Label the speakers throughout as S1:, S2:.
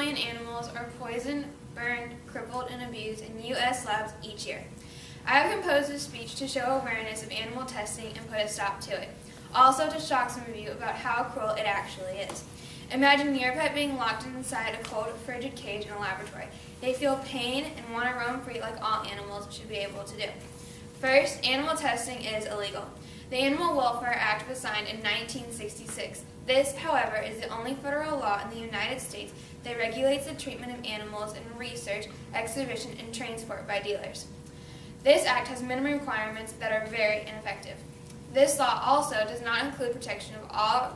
S1: million animals are poisoned, burned, crippled, and abused in U.S. labs each year. I have composed this speech to show awareness of animal testing and put a stop to it. Also to shock some of you about how cruel it actually is. Imagine your pet being locked inside a cold, frigid cage in a laboratory. They feel pain and want to roam free like all animals should be able to do. First, animal testing is illegal. The Animal Welfare Act was signed in 1966. This, however, is the only federal law in the United States that regulates the treatment of animals in research, exhibition, and transport by dealers. This act has minimum requirements that are very ineffective. This law also does not include protection of all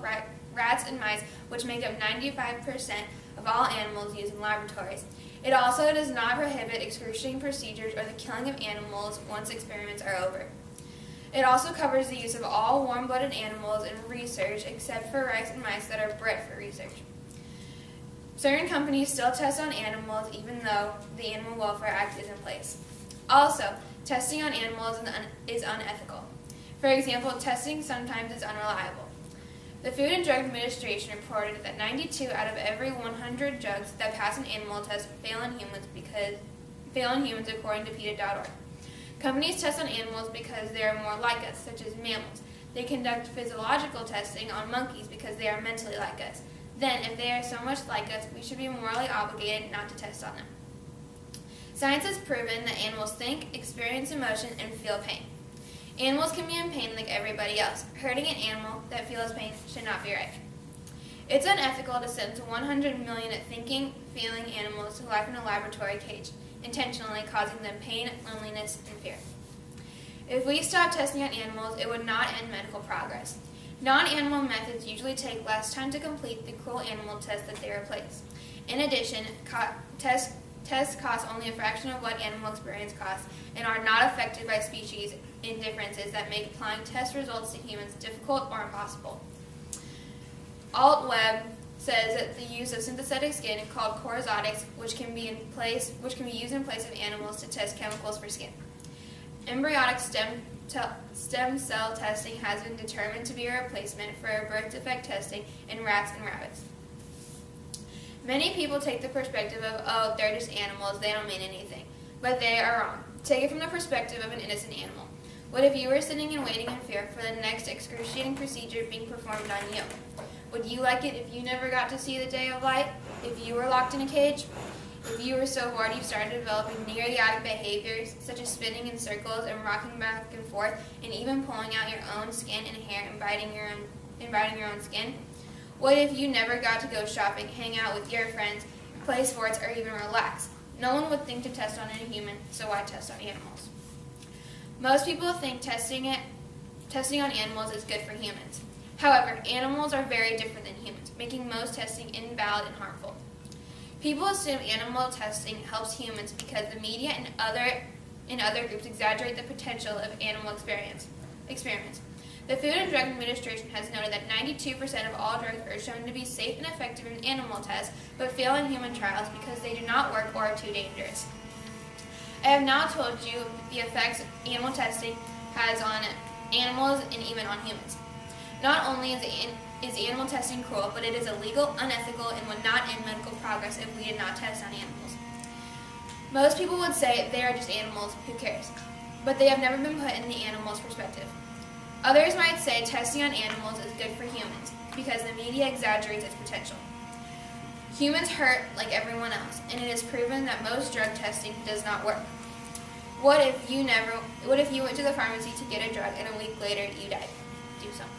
S1: rats and mice, which make up 95% of all animals used in laboratories. It also does not prohibit excruciating procedures or the killing of animals once experiments are over. It also covers the use of all warm-blooded animals in research except for rats and mice that are bred for research. Certain companies still test on animals even though the Animal Welfare Act is in place. Also, testing on animals is unethical. For example, testing sometimes is unreliable. The Food and Drug Administration reported that 92 out of every 100 drugs that pass an animal test fail in humans according to PETA.org. Companies test on animals because they are more like us, such as mammals. They conduct physiological testing on monkeys because they are mentally like us. Then, if they are so much like us, we should be morally obligated not to test on them. Science has proven that animals think, experience emotion, and feel pain. Animals can be in pain like everybody else. Hurting an animal that feels pain should not be right. It's unethical to send 100 million thinking, feeling animals to life in a laboratory cage, intentionally causing them pain, loneliness, and fear. If we stopped testing on animals, it would not end medical progress. Non-animal methods usually take less time to complete the cruel animal tests that they replace. In addition, tests cost only a fraction of what animal experience costs and are not affected by species indifferences that make applying test results to humans difficult or impossible. Alt Webb says that the use of synthetic skin called chorozotics, which can be used in place of animals to test chemicals for skin. Embryonic stem cell testing has been determined to be a replacement for birth defect testing in rats and rabbits. Many people take the perspective of, oh, they're just animals, they don't mean anything. But they are wrong. Take it from the perspective of an innocent animal. What if you were sitting and waiting in fear for the next excruciating procedure being performed on you? Would you like it if you never got to see the day of light? If you were locked in a cage? If you were so bored you started developing neurotic behaviors, such as spinning in circles and rocking back and forth, and even pulling out your own skin and hair and biting your own skin? What if you never got to go shopping, hang out with your friends, play sports, or even relax? No one would think to test on a human, so why test on animals? Most people think testing on animals is good for humans. However, animals are very different than humans, making most testing invalid and harmful. People assume animal testing helps humans because the media and other groups exaggerate the potential of animal experiments. The Food and Drug Administration has noted that 92% of all drugs are shown to be safe and effective in animal tests, but fail in human trials because they do not work or are too dangerous. I have now told you the effects animal testing has on animals and even on humans. Not only is animal testing cruel, but it is illegal, unethical, and would not end medical progress if we did not test on animals. Most people would say they are just animals, who cares? But they have never been put in the animal's perspective. Others might say testing on animals is good for humans because the media exaggerates its potential. Humans hurt like everyone else, and it is proven that most drug testing does not work. What if you went to the pharmacy to get a drug and a week later you died? Do something.